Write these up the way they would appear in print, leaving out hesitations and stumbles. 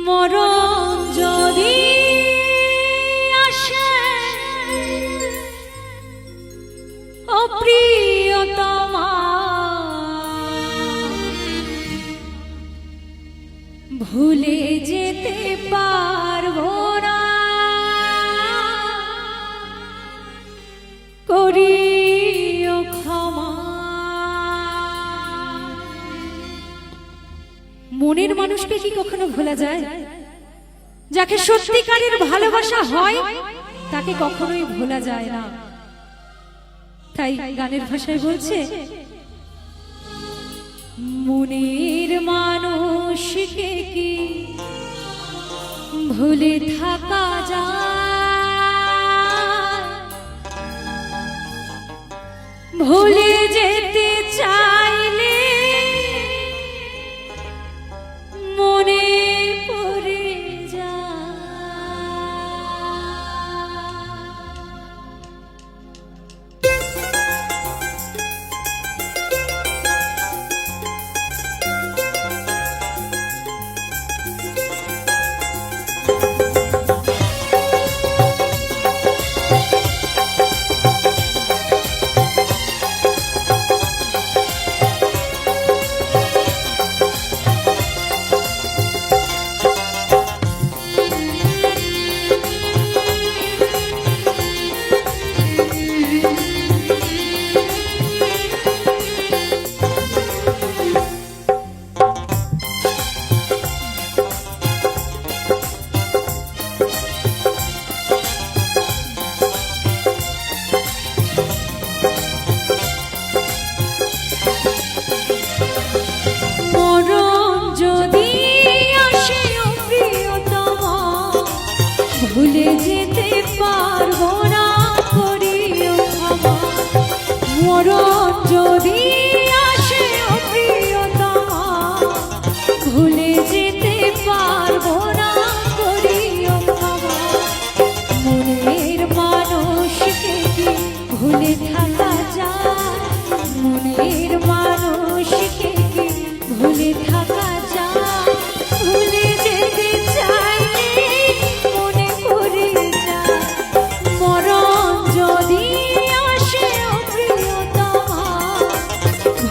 মরণ যদি আসে অপ্রিয়তমা, ভুলে যেতে পারবো না, করিও ক্ষমা। মনের মানুষকে কি কখনো ভোলা যায়? যাকে সত্যিকারের ভালোবাসা হয় তাকে কখনোই ভোলা যায় না। তাই গানের ভাষায় বলছে, মনের মানুষকে কি ভুলে থাকা যায়? ভুলে যেতে চাইলে মনে পড়ে যায়। ভুলে যেতে পারবো না, করিও ক্ষমা। মরণ যদি আসে অপ্রিয়তমা, ভুলে যেতে পারবো না, করিও ক্ষমা। মনের মানুষকে কি ভুলে থাকা যায়? মনের মানুষকে কি ভুলে থাকা যায়? ভুলে যেতে চাইলে মনে পড়ে যায়। মরণ যদি আসে অপ্রিয়তমা,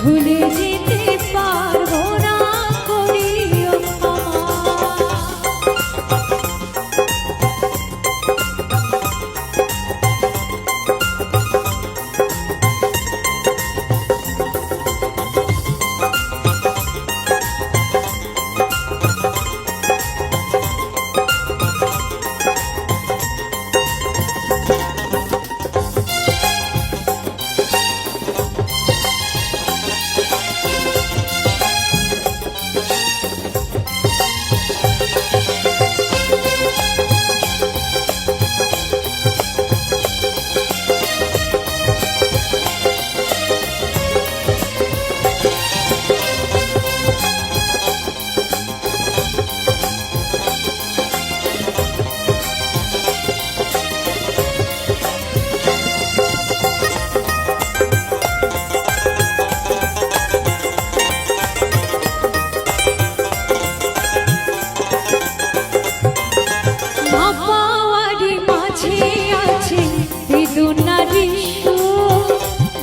ভুলে যেতে পারবো না, করিও ক্ষমা।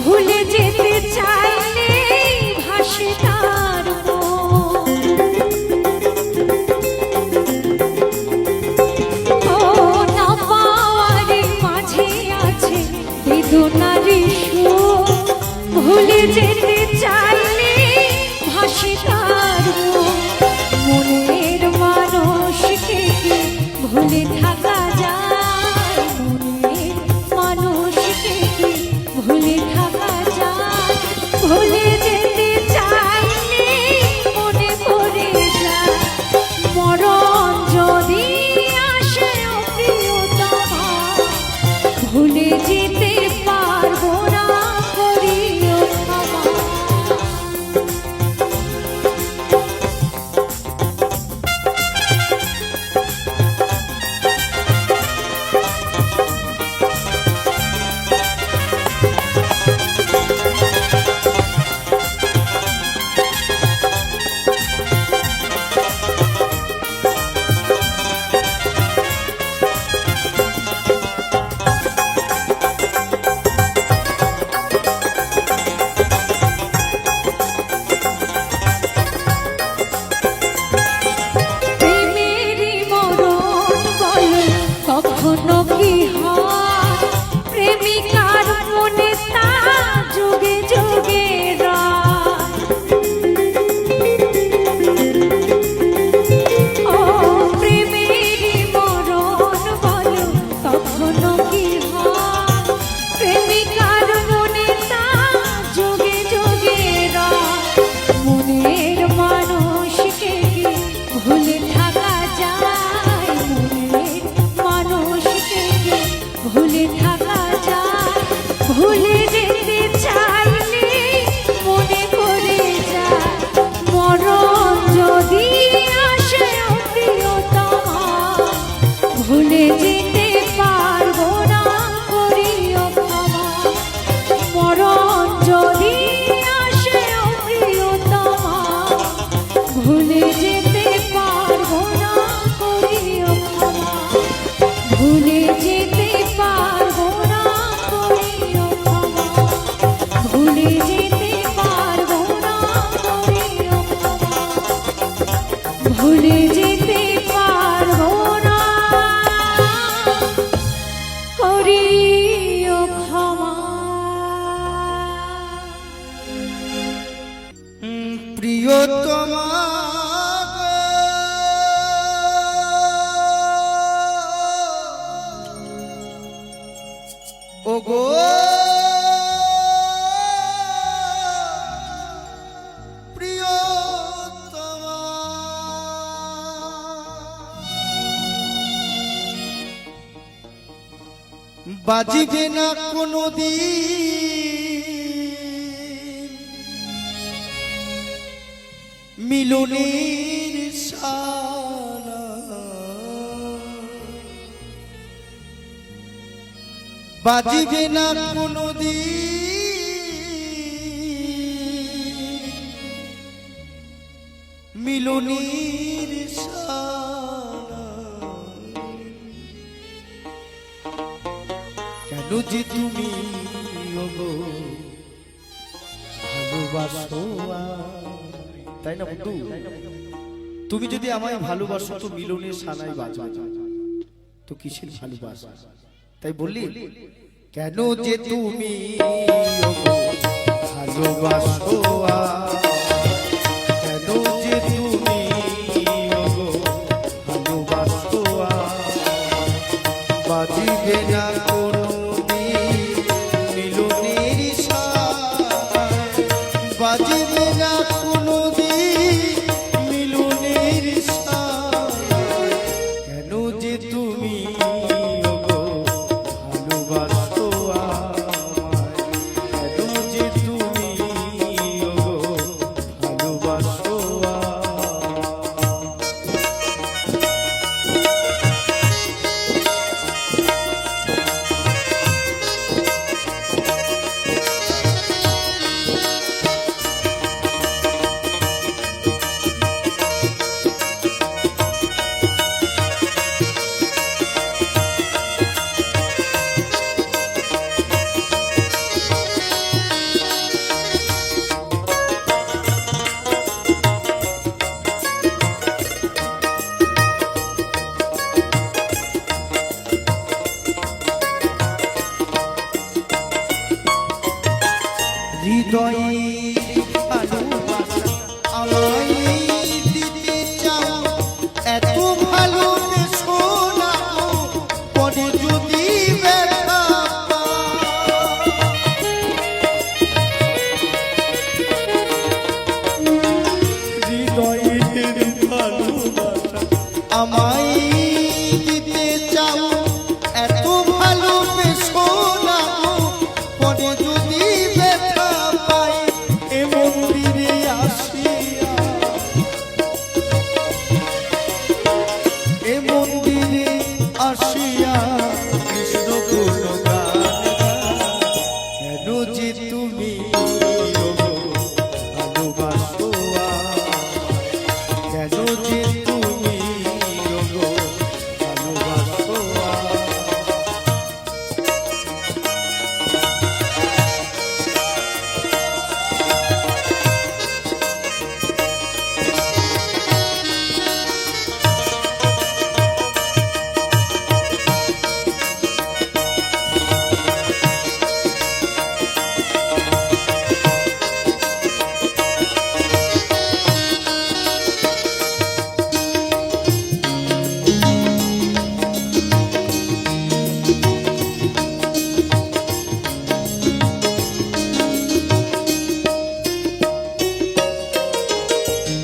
ভুলে যেতে চাইলে ভাসে তার ও না পাওয়ার মাঝে আছে বেদনার সুর। ভুলে যেতে চাইলে ভাসে তার মনের মানুষকে কি ভুলে থাকা যায়? মনের মানুষকে কি ভুলে থাকা যায়? ভুলে যেতে চাইলে মনে পড়ে যায়। মরণ যদি আসে অপ্রিয়তমা, ভুলে যেতে পারবো না, করিও ক্ষমা। বাজিবে না কোনো দিন মিলনের সানা, বাজিবে না কোনো দিন মিলনের সানা। কেন যে তুমি ওগো ভালোবাসো, তাই না বন্ধু? তুমি যদি আমায় ভালোবাসো তো মিলনের সানাই বাজবে, তো কিসের ভালোবাসা? তাই বললি কেন যে তুমি ওগো ভালোবাসো, কেন যে তুমি ওগো ভালোবাসো, বাজিবে না কোনো দিন মিলনের সানা, বাজিবে না কোনো দিন মিলনের সানা। কেন যে তুমি ওগো ভালোবাসো আমায়, কেন যে তুমি ওগো ভালোবাসো হৃদয়ের ভালোবাসা আমায় দিতে চাও, এত ভালোবেসো না পরে যদি ব্যথা পাও। হৃদয়ের ভালোবাসা আমায় দিতে চাও, এত ভালোবেসো না পরে যদি ব্যথা পাই। এ মন্দিরে আসিয়া, এ মন্দিরে আসিয়া কৃষ্ণ গুণগান গাই। কেন যে তুমি ওগো ভালোবাসো আমায়, কেন যে তুমি ওগো ভালোবাসো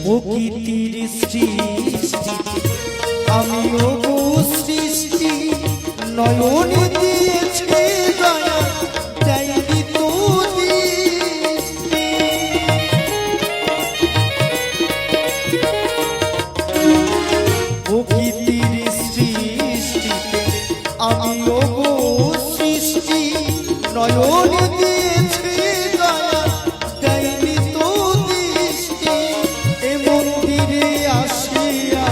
প্রকৃতির সৃষ্টি আমি ওগো সৃষ্টি, নয়ন দিয়েছে দয়া চাইনি তো দৃষ্টি। প্রকৃতির সৃষ্টিতে আমি ওগো সৃষ্টি, নয়ন দিয়েছে দয়া চাইনি তো দৃষ্টি। এ মন্দিরে আসিয়া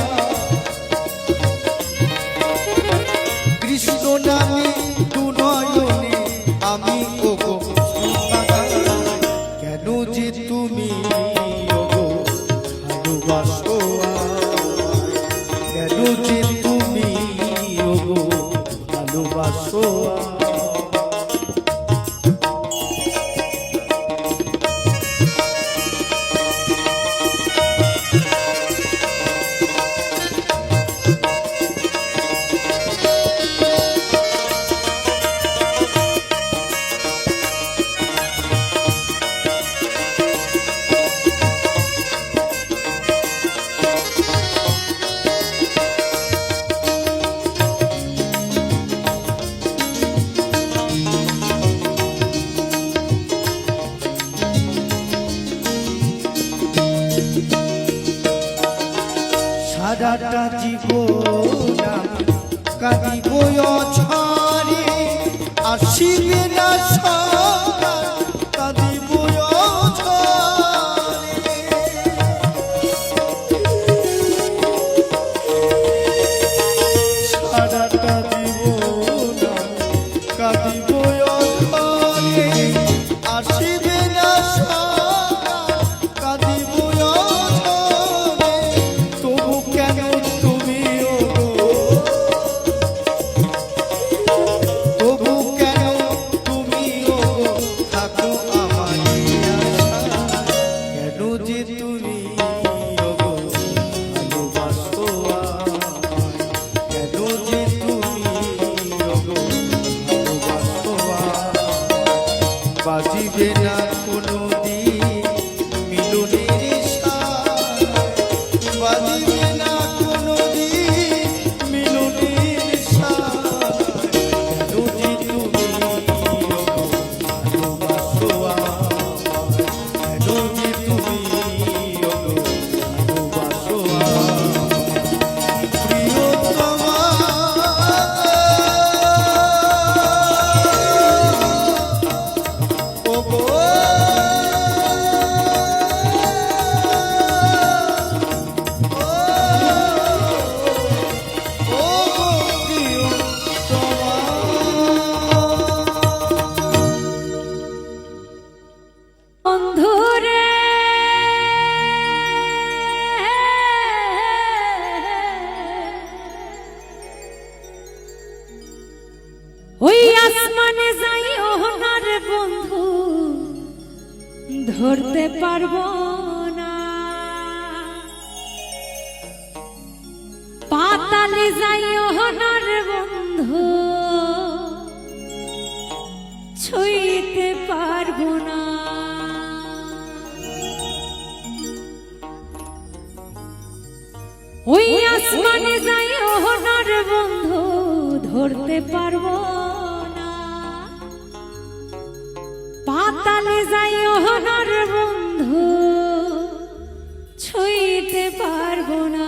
কৃষ্ণ নামে দু নয়নে আমি ওগো কেন যে তুমি ওগো ভালোবাসো আমায়, কেন যে তুমি ওগো ভালোবাসো সারাটা জীবন আমি কাঁদিব অঝরে আসিবে না সকাল কাঁদিব অঝরে সারাটা জীবন আমি কাঁদিব অঝরে আসিবে না সকাল কাঁদিব অঝরে তবু কেন তুমি তবু কেন তুমি থাকো আমার কেন যে তুমি ভালোবাসো কেন যে তুমি ভালোবাসো বাজিবে না কোনো দিন মিলনের সাথ বাজিবে না কোনো দিন মিলনের সাথ কেন যে তুমি ভালোবাসো কেন যে তুমি ভালোবাসো প্রিয়তমা ওগো বন্ধুরে ওই আসমানে যাই ওনার বন্ধু ধরতে পারবো না পাতালে যাই ওনার বন্ধু ছুঁইতে পারবো না ওই আসমানে যাই ওনার বন্ধু ধরতে পারবো না পাতালে যাই ওনার বন্ধু ছুঁইতে পারবো না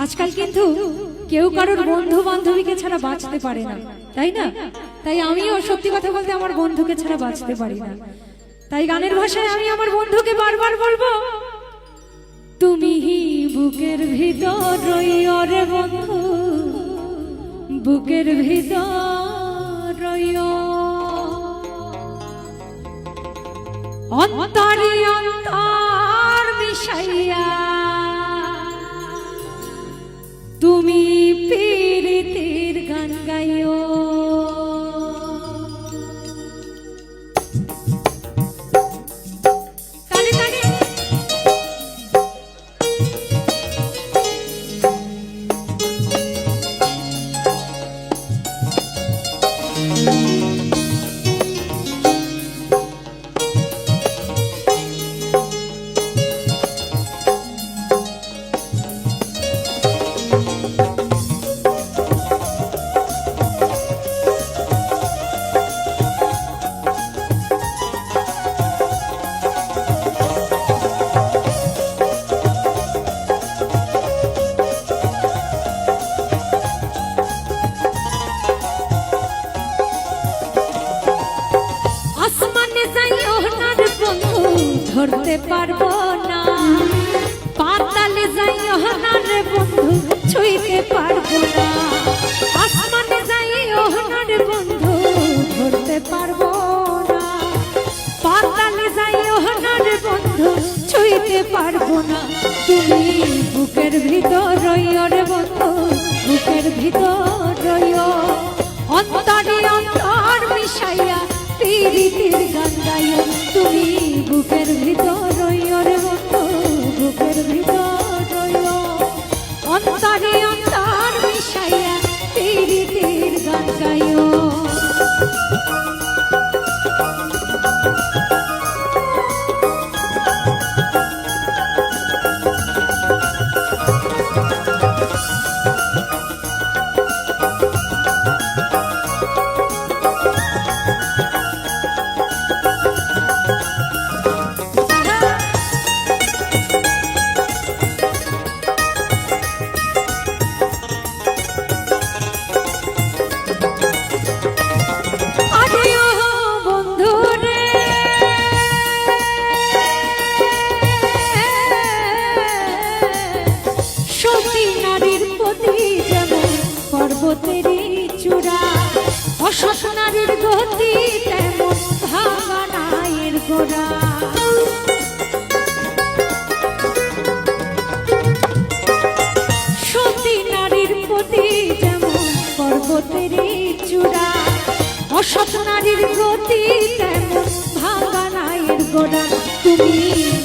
আজকাল কিন্তু কেউ কারোর বন্ধু বান্ধবীকে ছাড়া বাঁচতে পারে না তাই না তাই আমিও সত্যি কথা বলতে আমার বন্ধুকে ছাড়া বাঁচতে পারি না তাই গানের ভাষায় আমি আমার বন্ধুকে বারবার বলবো তুমি বুকের ভিতর রইও রে বন্ধু বুকের ভিতর রইও অন্তরে অন্তর মিশাইয়া তুমি পীড়িতের গান গাইও ধরতে পারবো না পাতালে যাই ওনার বন্ধু ছুঁইতে পারবো না আসমানে যাই ওনার বন্ধু ধরতে পারবো না পাতালে যাই ওনার বন্ধু ছুঁইতে পারবো না তুমি বুকের ভিতর রইও রে বন্ধু বুকের ভিতর রইও অন্তরে অন্তর মিশাইয়া পীড়িতের গান গাইও তুমি বুকের ভিতর রইও রে বন্ধু বুকের ভিতর রইও অন্তরে অন্তর মিশাইয়া পীড়িতের গান গাইও সতী নারীর প্রতি যেমন পর্বতেরই চূড়া, অসৎ নারীর গতি তেমন ভাঙা নায়ের গোড়া। সতী নারীর প্রতি যেমন পর্বতেরই চূড়া, অসৎ নারীর গতি তেমন ভাঙা নায়ের গোড়া। তুমি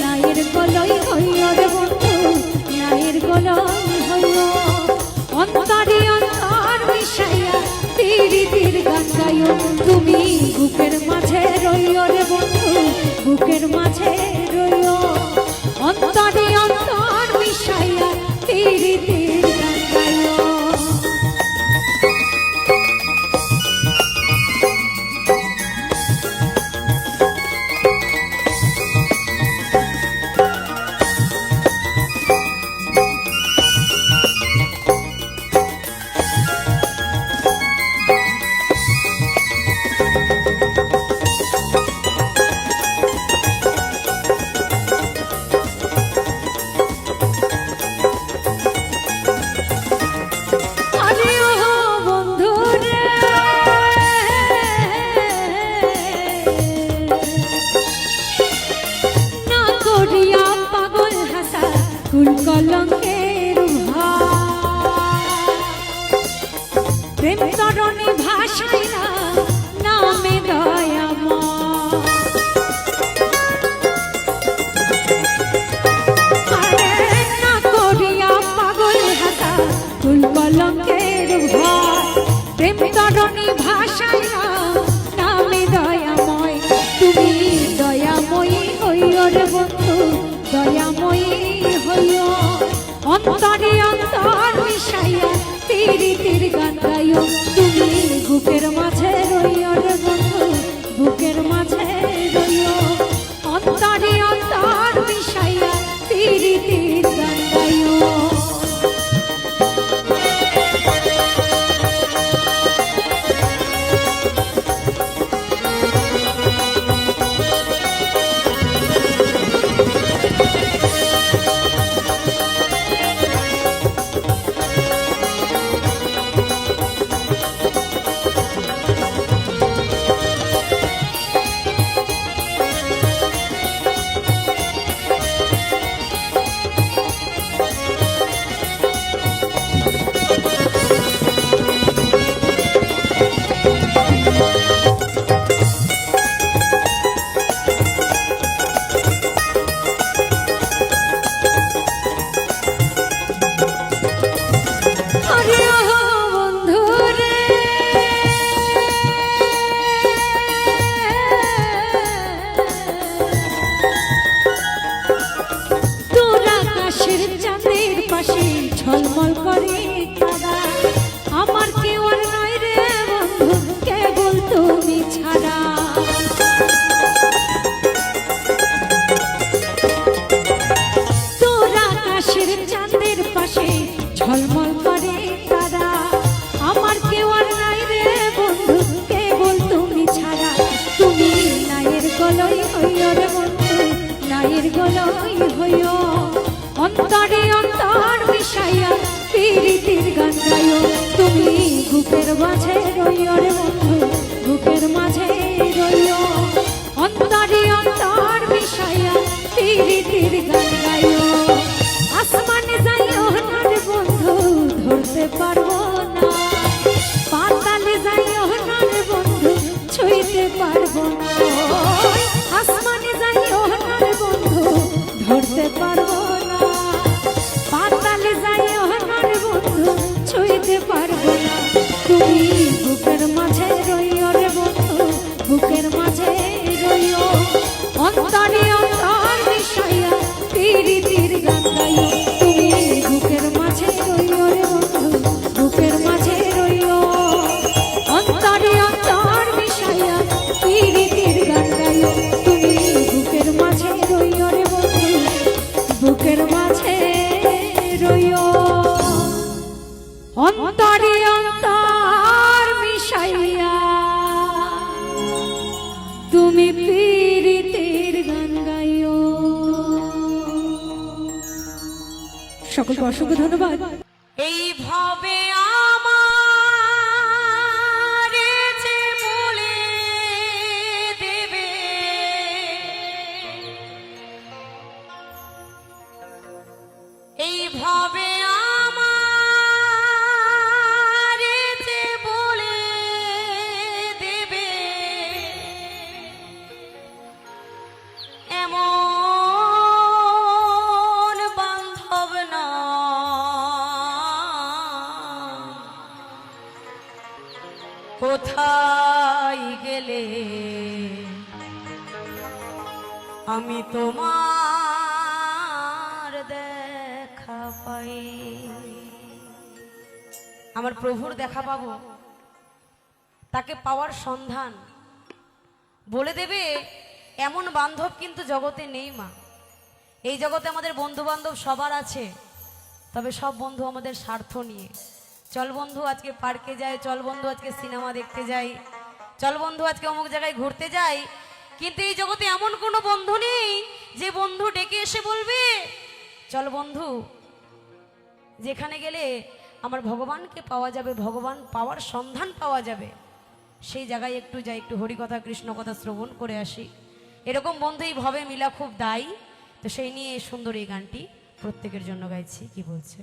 নায়ের গলই হইও রে বন্ধু, নায়ের গলই হইও, অন্তরে অন্তর মিশাইয়া পীড়িতির গান গাইও। তুমি বুকের মাঝে রইও রে বন্ধু, বুকের মাঝে রইও, অন্তরে অন্তর মিশাইয়া পীড়িতির গান গাইও। কলঙ্কের প্রেম তরণী ভাষাইয়া নামে দয়াময়, না করিয়া পাগল হাসা কুল কলঙ্কের ভয়, প্রেম তরণী ভাষাইয়া নামে দয়াময়। তুমি দয়াময়ী হইও রে বন্ধু, দয়াময়ী হইও, অন্তরে অন্তর মিশাইয়া পীড়িতির গান গাইও। তুমি বুকের মাঝে রইও রে বন্ধু, বুকের মাঝে রইও, অন্তরে অন্তর মিশাইয়া পীড়িতির গান গাইও। ঝলমল করে তারা, আমার কেউ আর নয় রে বন্ধু, কেবল তুমি ছাড়া। তোরা আকাশের চাঁদের পাশে ঝলমল করে তারা, আমার কেউ আর নাই রে বন্ধু, কেবল তুমি ছাড়া। তুমি নায়ের গলই হইও রে বন্ধু, নায়ের গলই হইও, অন্তরে অন্তর মিশাইয়া পীড়িতির গান গাইও। তুমি বুকের মাঝে রইও রে বন্ধু, বুকের মাঝে রইও, অন্তরে অন্তর মিশাইয়া পীড়িতির গান গাইও। আসমানে যাইও না রে বন্ধু, ধরতে পারবো না, পাতালে যাইও না রে বন্ধু, ছুঁইতে পারবো না। আসমানে যাইও না রে বন্ধু, ধরতে পারবো না, পাতালে যাইও না রে বন্ধু, ছুঁইতে পারবো না। তুমি বুকের মাঝে রইও রে বন্ধু, বুকের মাঝে রইও, অন্তরে অন্তর মিশাইয়া অসংখ্য ধন্যবাদ। এইভাবে আমার যে বলে দেবে এইভাবে আমার যে বলে দেবে এমন বান্ধব না কোথায় গেলে আমি তোমার দেখা পাই আমার প্রভুর দেখা পাবো তাকে পাওয়ার সন্ধান বলে দেবে এমন বান্ধব কিন্তু জগতে নেই মা। এই জগতে আমাদের বন্ধু বান্ধব সবার আছে, তবে সব বন্ধু আমাদের স্বার্থ নিয়ে। চল বন্ধু আজকে পার্কে যাই, চল বন্ধু আজকে সিনেমা দেখতে যাই, চল বন্ধু আজকে অমুক জায়গায় ঘুরতে যাই। কিন্তু এই জগতে এমন কোনো বন্ধু নেই যে বন্ধু ডেকে এসে বলবে চল বন্ধু যেখানে গেলে আমার ভগবানকে পাওয়া যাবে, ভগবান পাওয়ার সন্ধান পাওয়া যাবে, সেই জায়গায় একটু যাই, একটু হরিকথা কৃষ্ণ কথা শ্রবণ করে আসি। এরকম বন্ধু এই ভবে মিলা খুব দায়ী। তো সেই নিয়ে সুন্দর এই গানটি প্রত্যেকের জন্য গাইছি। কি বলছে?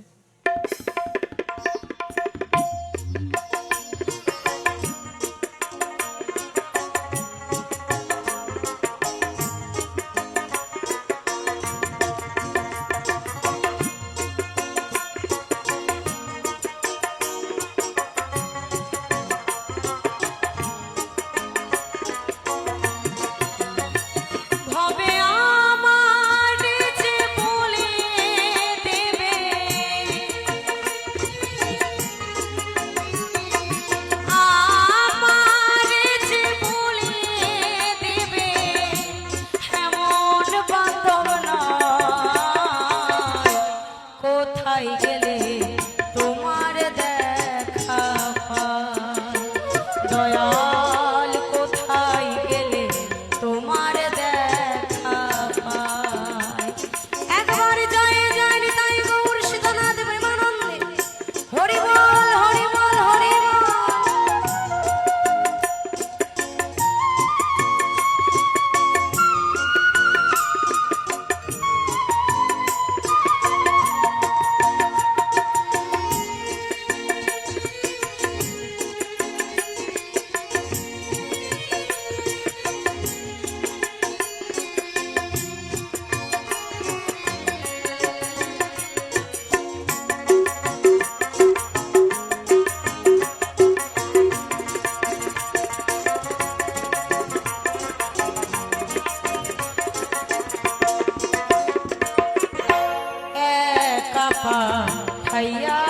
পাঠাইয়া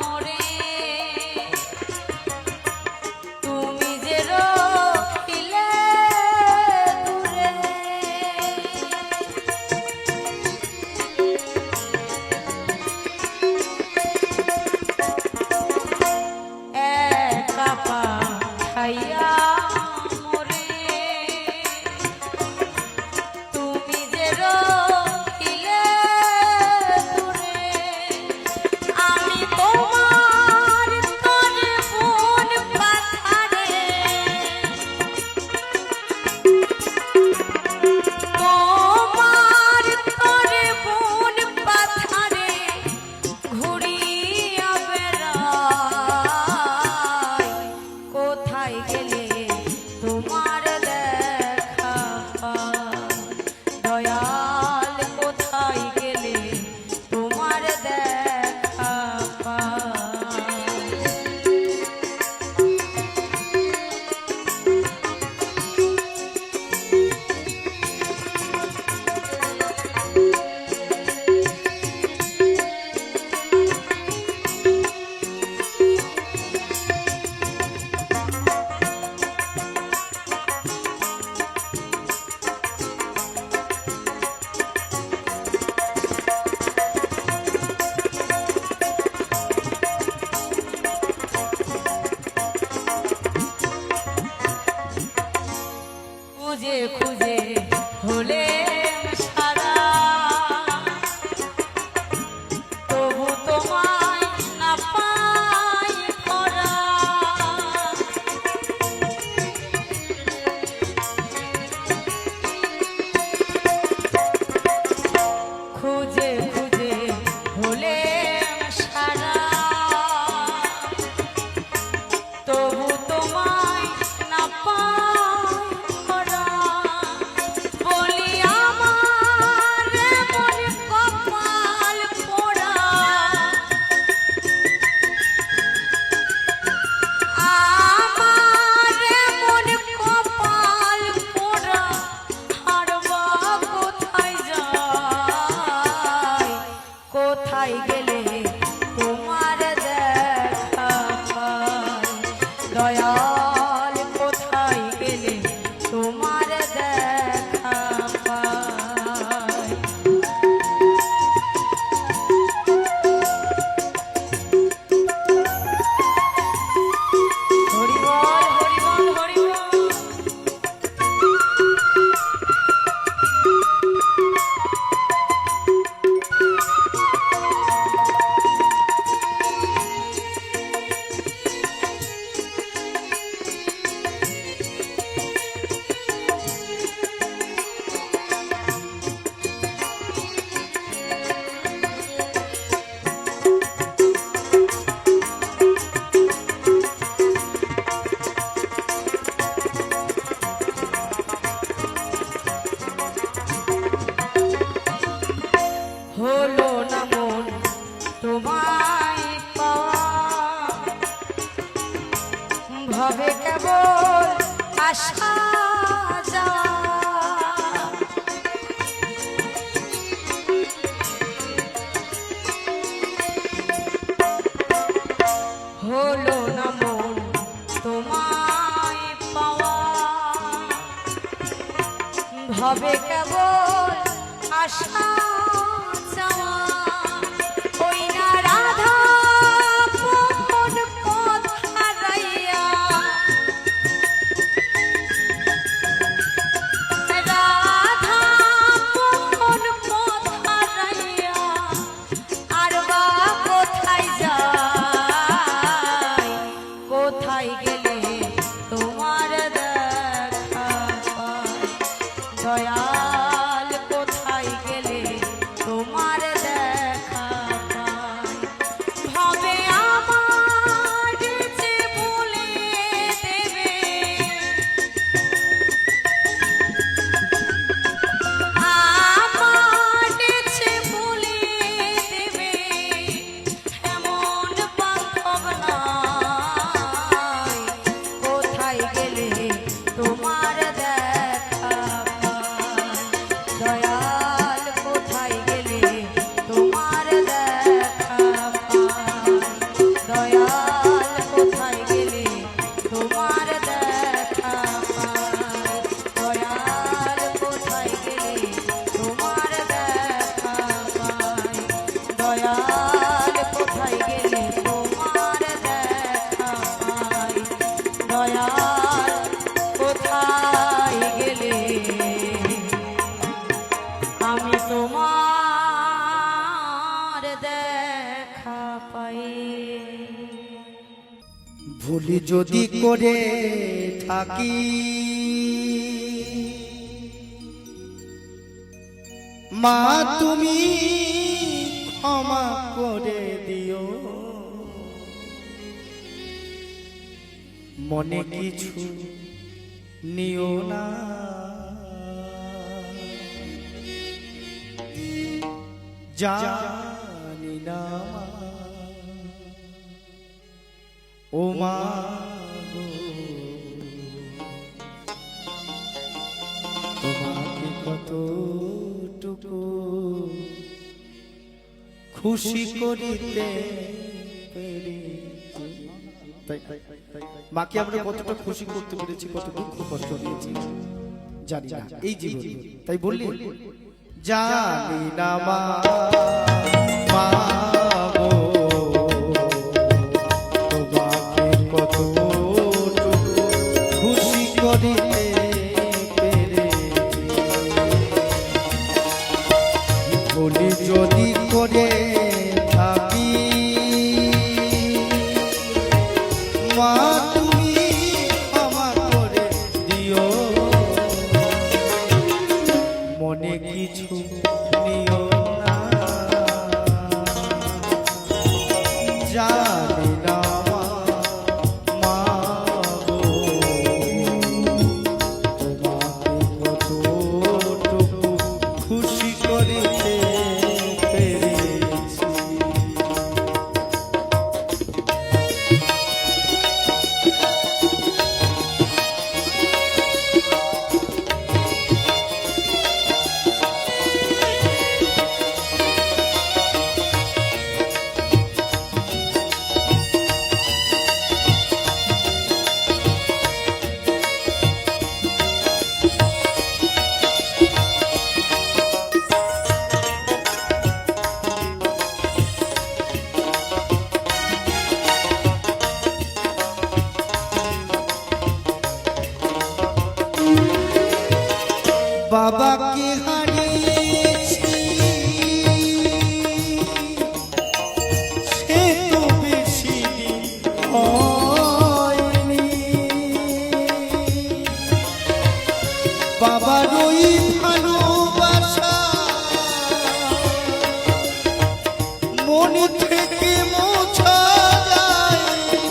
মোরে তুমি যে রখিলে দূরে একা পাঠাইয়া গেলে তোমার দেখা পাই দয়াল কোথায় গেলে তোমার দেখা পাই হরি বল হরি বল হরি বল হলো না মন তোমায় পাওয়া ভবে কেবল আশা যাওয়া হলো না মন তোমায় পাওয়া ভবে কেবল আশা ওই না রাধা মোহন পথ হারাইয়া রাধা মোহন পথ হারাইয়া আর বা কোথায় যায় কোথায় গেলে তোমার দেখা পাই দয়াল কোথায় গেলে তোমার দেখা পাই ভাবে আমার যে বলে দেবে আমার যে বলে দেবে এমন বান্ধব নাই কোথায় গেলে তোমার দেখা পাই দয়াল কোথায় গেলে তোমার দেখা পাই দয়াল কোথায় গেলে তোমার দেখা পাই দয়াল কোথায় গেলে তোমার দেখা পাই দয়াল কোথায় গেলে তোমার দেখা পাই দয়াল কোথায় গেলে আমি তোমার দেখা পাই ভুলি যদি করে থাকি মা তুমি ক্ষমা করে দিও মনে কিছু নিও না জানি না ও মা গো, তোমাকে কতটুকু খুশি করিতে পেরেছি। মাকে আমরা কতটা খুশি করতে পেরেছি, কত দুঃখ কষ্ট দিয়েছি জানি না এই জীবনে। তাই বললি জানি না মা মা গো, তোমাকে কতটুকু খুশি করিতে পেরেছি। বলি যদি করে থাকি মা তুমি ক্ষমা করে দিও মনে কিছু নিও না জানি না মা গো, তোমাকে কতটুকু খুশি করিতে পেরেছি। বাবাকে হারিয়েছি সে তো বেশি দিন হয়নি। বাবার ওই ভালোবাসা মন থেকে মোছা যায়নি।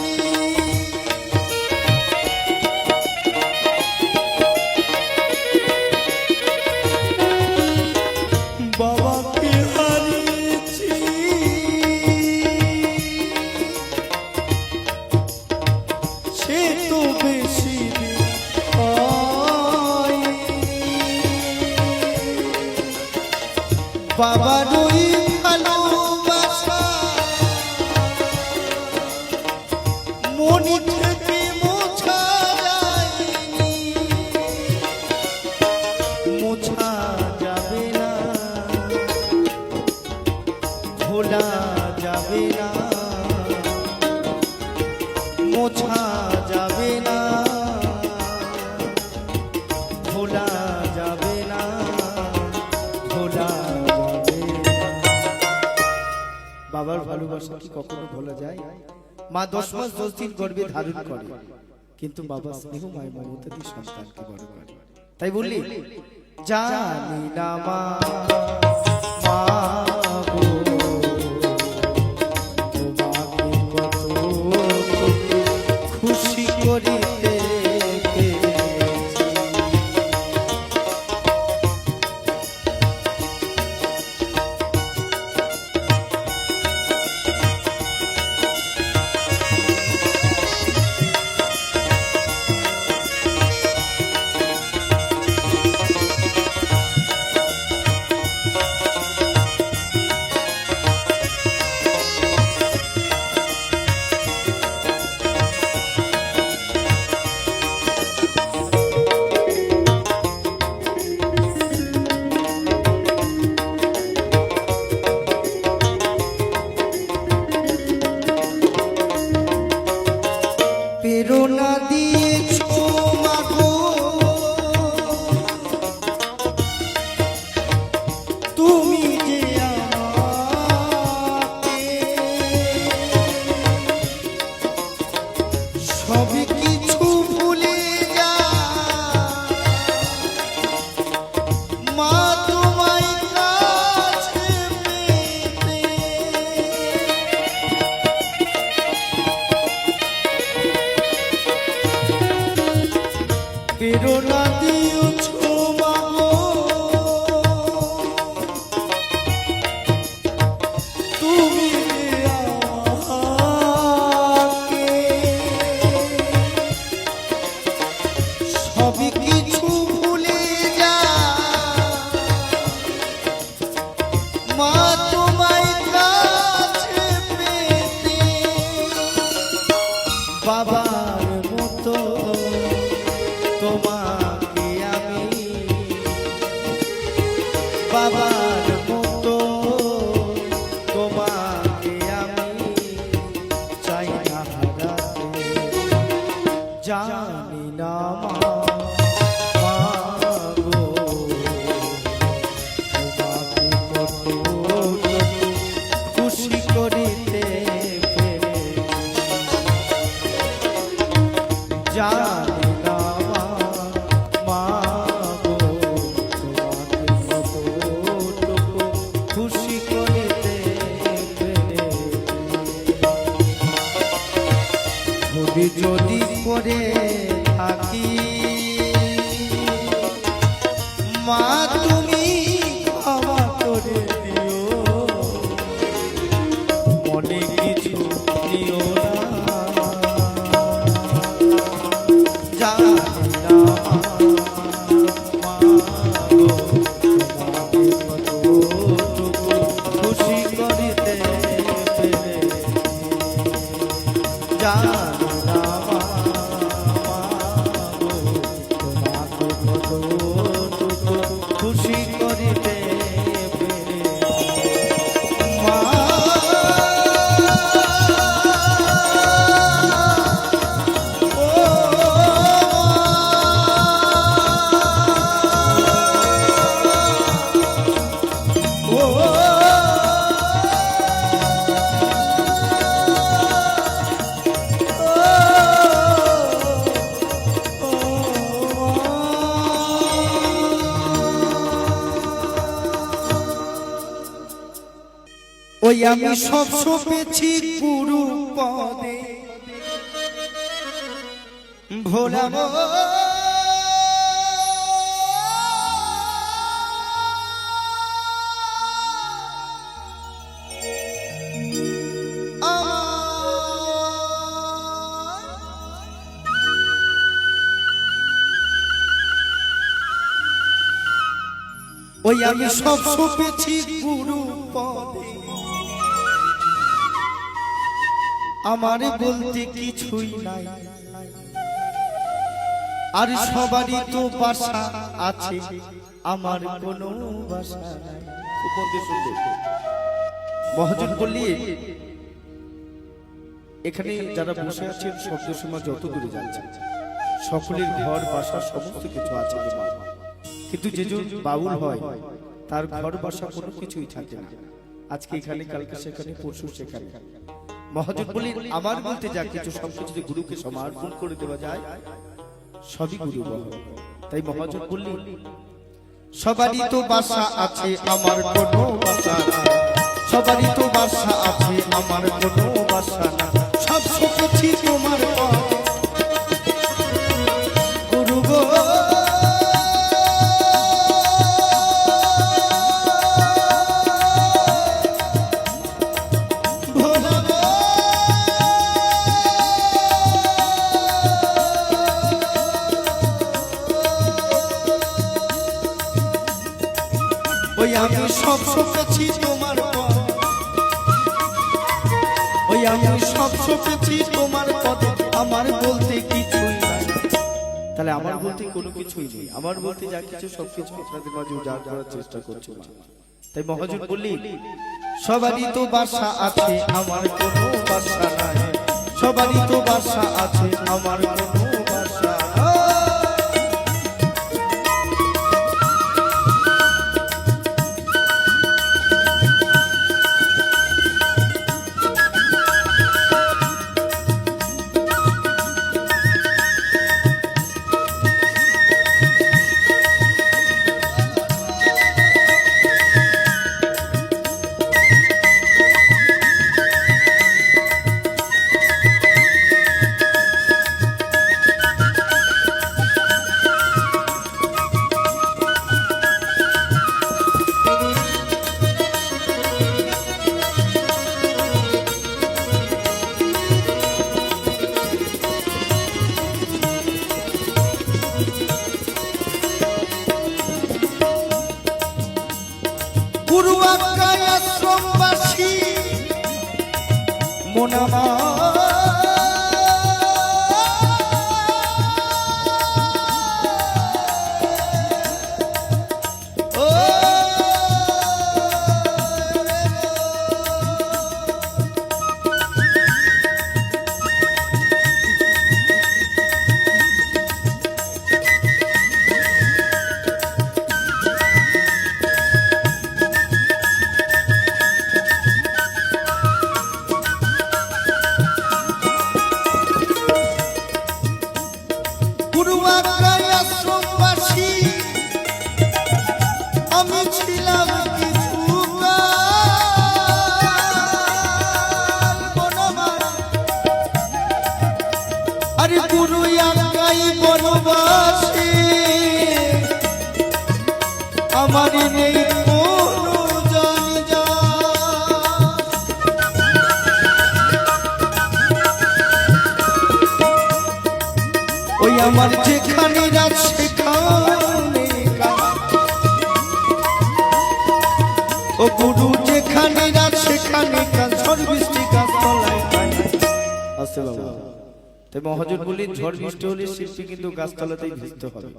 বাবাকে হারিয়েছি সে তো বেশি দিন হয়নি। বাবার ওই ভালোবাসা মন থেকে মোছা যায়নি। মোছা যাবে না, ভোলা যাবে না, মোছা যাবে না, ভোলা যাবে না, ভোলা যাবে না। বাবার ভালোবাসা কি কখনো ভোলা যায়? মা 10 মাস 10 দিন গর্ভে ধারণ করে, কিন্তু বাবা স্নেহ মায় মমতা দিয়ে সন্তানকে বড় করে। তাই বললি জানি না মা, মা গো, তোমাকে কত খুশি করিতে পেরেছি। প্রেরণা দিয়েছো মাগো তুমি যে আমাকে, সব কিছু ভুলে যা মা তোমায় কাছে পেতে। প্রেরণা দিয়েছো মাগো তুমি যে আমাকে, সব কিছু ভুলে যা মা তোমায় কাছে পেতে। বাবার মতো তোমাকে আমি, বাবার মতো তোমাকে আমি চাই না হারাতে। জানি না মা, মা গো, তোমাকে কত খুশি করিতে পেরেছি। জানি না মা, মা গো, তোমাকে কতটুকু খুশি করিতে পেরেছি। ভুল যদি করে থাকি মা তুমি ক্ষমা করে দিও, মনে কিছু নিও না। জানি না মা, মা গো, তোমাকে কতটুকু খুশি করিতে পেরেছি। জানি না মা, মা ওই আমি সব সপেছি গুরু পদে ভোলাবো ওই আমি সব সপেছি গুরু পদে আমার বলতে কিছুই নাই আর সবারই তো বাসা আছে আমার কোনো বাসা নাই। মহাজন বললেন এখানে যারা বসে আছেন শব্দ সীমা যত দূরে যাচ্ছে সকলের ঘর বাসা সমস্ত কিছু আছে গো মা। কিন্তু যেজন বাউল হয় তার ঘর বাসা কোনো কিছুই থাকে না। আজকে এখানে কালকে সেখানে পরশু সেখানে। মহাজন বলেন আমার বলতে যা কিছু সবকিছু যদি গুরুকে সমর্পণ করে দেওয়া যায় সবই গুরু বলে। তাই মহাজন বললেন সবারই তো বাসা আছে আমার কোনো বাসা না, সবারই তো বাসা আছে আমার কোনো বাসা না, সব সপেছি তোমার গুরু গো। ওই আমি সব সপেছি তোমার পথে, ওই আমি সব সপেছি তোমার পথে আমার বলতে কিছুই নাই। তাহলে আমার বলতে কোনো কিছুই নেই, আমার বলতে যা কিছু সবকিছু আপনাদের মাঝে উজাড় করার চেষ্টা করছি। তাই মহাজন বললেন সবারই তো বাসা আছে আমার কোনো বাসা নাই, সবারই তো বাসা আছে আমার কোনো বাসা নাই। গুরু আজ্ঞায় আশ্রমবাসী মনামা গুরু আজ্ঞায় আশ্রমবাসী আমি ছিলাম আরে গুরু আজ্ঞায় বনবাসী আমার নেই কোনো জানি। ওই আমার যেখানে রাত সেখানে ও গুরু যেখানে রাত সেখানে ঝড় বৃষ্টি গাছতলায় আসতে বাবা। তাই মহাজন বললেন ঝড় বৃষ্টি হলে শিল্পী কিন্তু গাছতলাতেই ভিজতে হবে।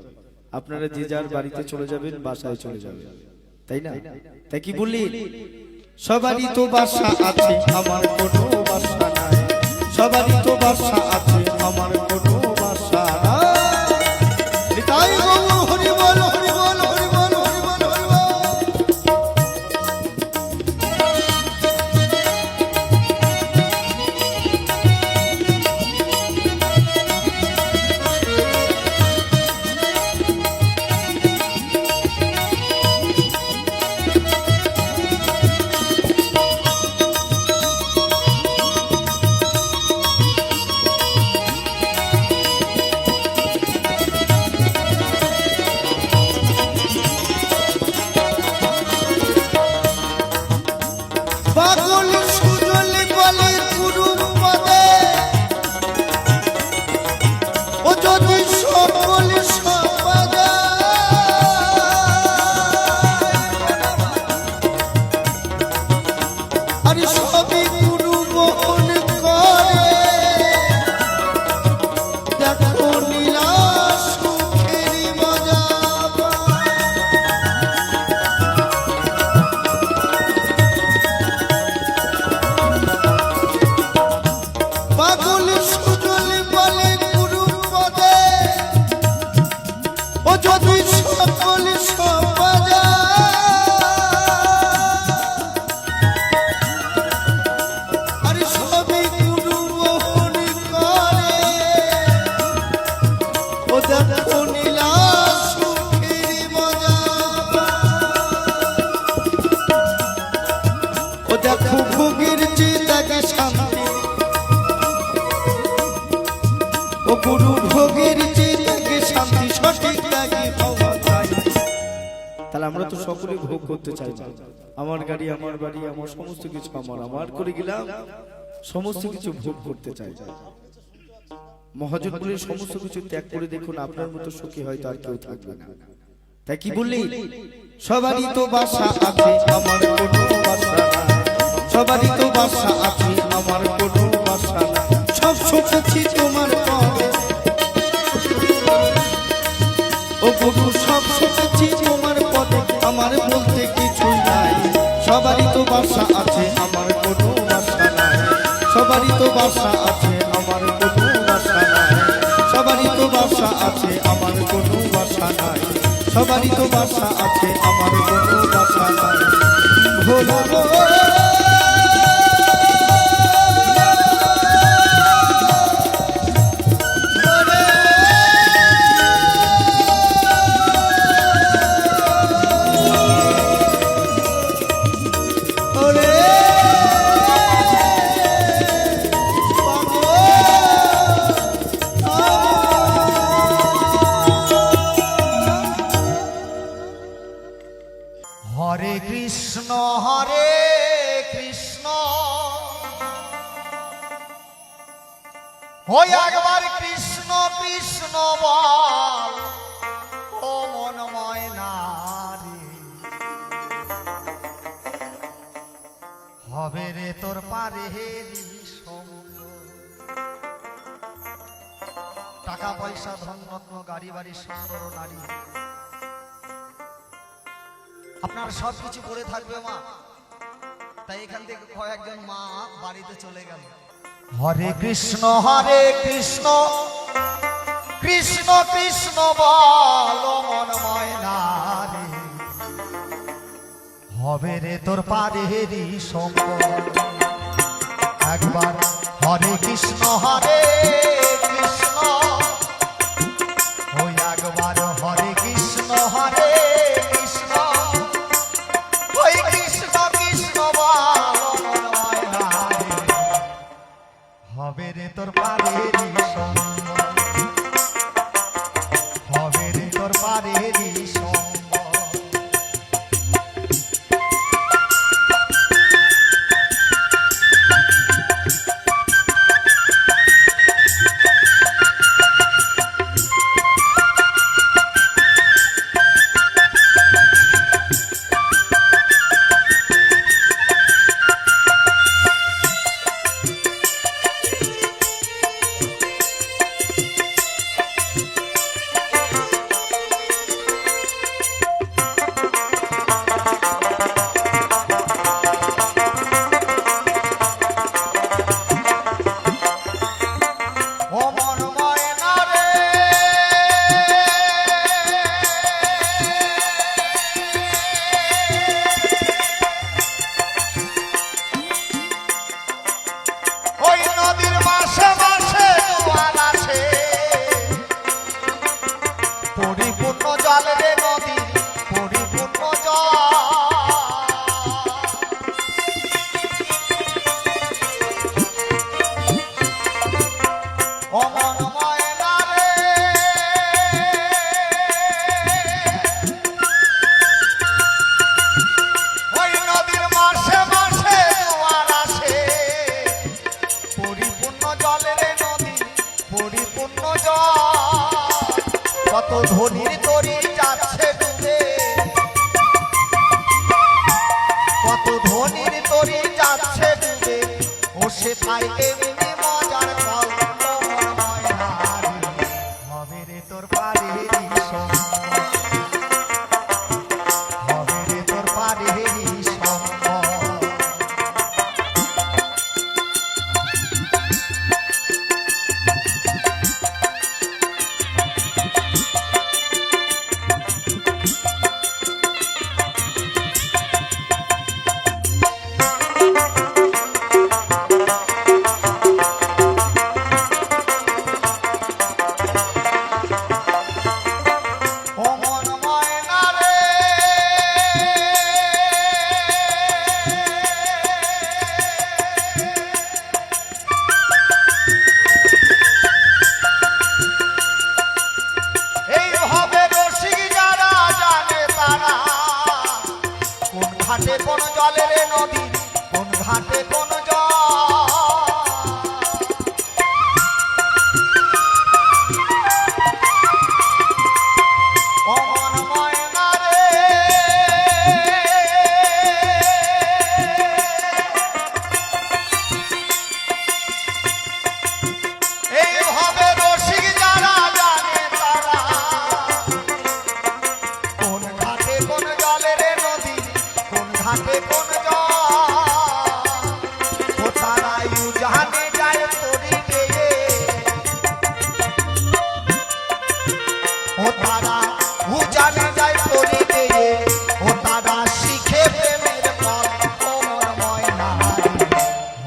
আপনারা যে যার বাড়িতে চলে যাবেন, বাসায় চলে যাবেন, তাই না? তাই কি বললেন সবারই তো বাসা আছে আমার কোনো বাসা নাই, সবারই তো বাসা আছে আমার কোনো বাসা নাই। তাই বলো হরি বল হরি বল হরি বল হরি বল হরি বল। ও গুরু ভোগের চেয়ে তোকে শান্তি সঠিক লাগে পাওয়া যায়। তাহলে আমরা তো সকলে ভোগ করতে চাই না। আমার গাড়ি, আমার বাড়ি, আমার সমস্ত কিছু আমার করে গেলাম, সমস্ত কিছু ভোগ করতে চাই। মহাজনগুলির সমস্ত কিছু ত্যাগ করে দেখুন, আপনার মতো সুখী হয়তো আর কেউ থাকবে না। তাই কি বললি, সবারই তো বাসা আছে আমার কোনো বাসা না, সবারই তো বাসা আছে আমার কোনো বাসা না, সব শুনেছি তোমার পদে ও গুরু, সব শুনেছি তোমার পদে, আমার বলতে কিছুই নাই। সবারই তো বাসা আছে আমার কোনো বাসা নাই, সবারই তো বাসা আছে আমার কোনো বাসা নাই, সবারই তো বাসা আছে আমার কোনো বাসা নাই, সবারই তো বাসা আছে আমার কোনো বাসা নাই। ভোলা হরে কৃষ্ণ হরে কৃষ্ণ, ওই একবার কৃষ্ণ কৃষ্ণ বল, ও মন ময়না রে, হবে রে তোর পারে সঙ্গ। টাকা পয়সা ধন রত্ন গাড়ি বাড়ি সুন্দর নারী, আপনার সবকিছু পড়ে থাকবে মা। তাই এখান থেকে কয়েকজন মা বাড়িতে চলে গেল। হরে কৃষ্ণ কৃষ্ণ কৃষ্ণ বল মন ময়না রে, হবে রে তোর পারেরই সম্পদ। একবার হরে কৃষ্ণ কৃষ্ণ, ওই একবার হরে কৃষ্ণ কৃষ্ণ, ওই কৃষ্ণ কৃষ্ণ বল ময়না রে, হবে রে তোর পারেরই সঙ্গ, হবে রে তোর পারেরই সঙ্গ। কত ধনির তরি যাচ্ছে ডুবে, কত ধনির তরি যাচ্ছে ডুবে, ও সে পাই এমনি মজার ফল। হবে রে তোর পারেরই সঙ্গ, হবে রে তোর পারেরই সঙ্গ। ও জলের নদী কোন ঘাটে কোন জল অমন ময়না রে এইভাবে রসিক যারা জানে তারা কোন ঘাটে কোন জলের নদী কোন ঘাটে কোন জল ও তারা জানে যায় তরি গেয়ে ও তারা জানে যায় তরি গেয়ে ও তারা শিখে প্রেমের পথ কোমর ময়না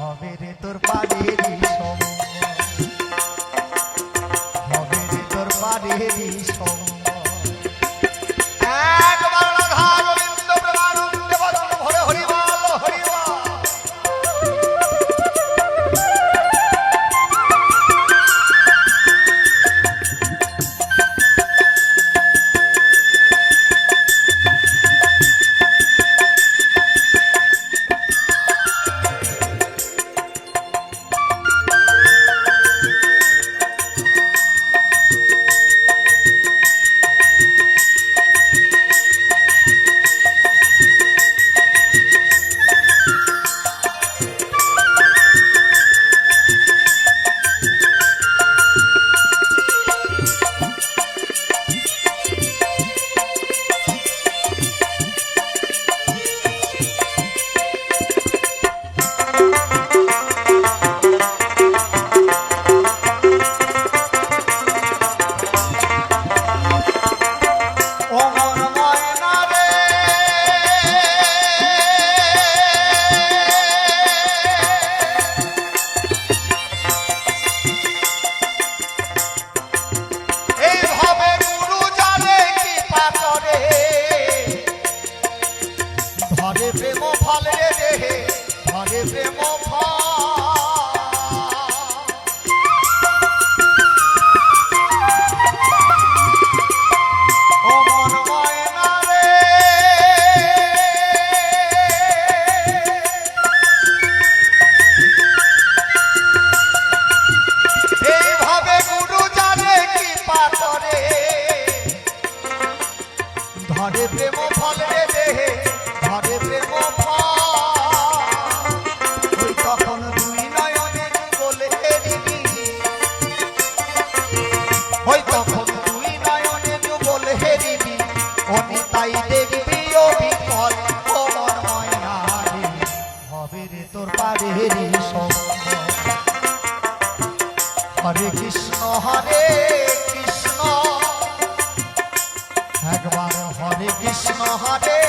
হবে রে তোর পাড়েরই সঙ্গ হবে রে তোর পাড়েরই সঙ্গ একবার রাধা গোবিন্দ প্রেমানন্দে বদন ভরে হরিবল হরিবল অমন ময়না রে এইভাবে গুরু জানে কি পাতরে ধরে প্রেম ফল রে দেহে ধরে প্রেম ফল অমন ময়না রে এইভাবে গুরু জানে কি পাতরে ধরে প্রেম ফল রে দেহে ধরে প্রেম ফল ওই তখন দুই নয়নে বলে দিবি ওই তখন তুই নয়নে বলে হেরিবি অনিতাই দেখবি অবিকল অমর ময়না রে হবে রে তোর পাড়েরই সঙ্গ হরে কৃষ্ণ একবার হরে কৃষ্ণ হরে